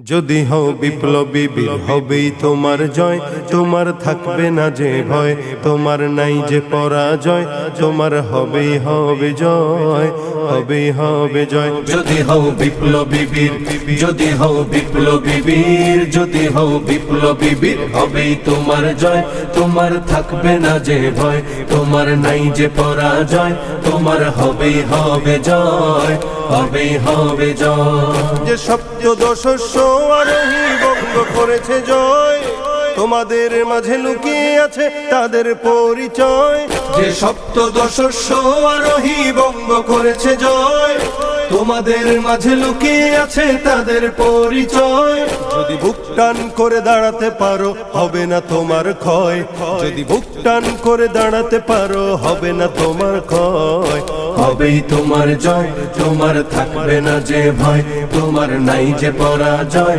যদি হও বিপ্লবী বীর হবেই তোমার জয়, তোমার থাকবে না যে ভয়, তোমার নাই যে পরাজয়, তোমার হবেই হবে জয়, হবেই হবে জয়। যদি হও বিপ্লবী বীর, যদি হও বিপ্লবী বীর, যদি হও বিপ্লবী বীর, হবেই তোমার জয়, তোমার থাকবে না যে ভয়, তোমার নাই যে পরাজয়, তোমার হবেই হবে জয়, হবেই হবে জয়। যে সপ্তদশস্য আরোহী বঙ্গ করেছে জয়, তোমাদের মাঝে লুকিয়ে আছে তাদের পরিচয়। যে সপ্তদশস্য আরোহী বঙ্গ করেছে জয়, তোমাদের মাঝে লুকিয়ে আছে তাদের পরিচয়। যদি বুক টান করে দাঁড়াতে পারো হবে না তোমার ক্ষয়, যদি বুক টান করে দাঁড়াতে পারো হবে না তোমার ক্ষয়, হবেই তোমার জয়, তোমার থাকবে না যে ভয়, তোমার নাই যে পরাজয়।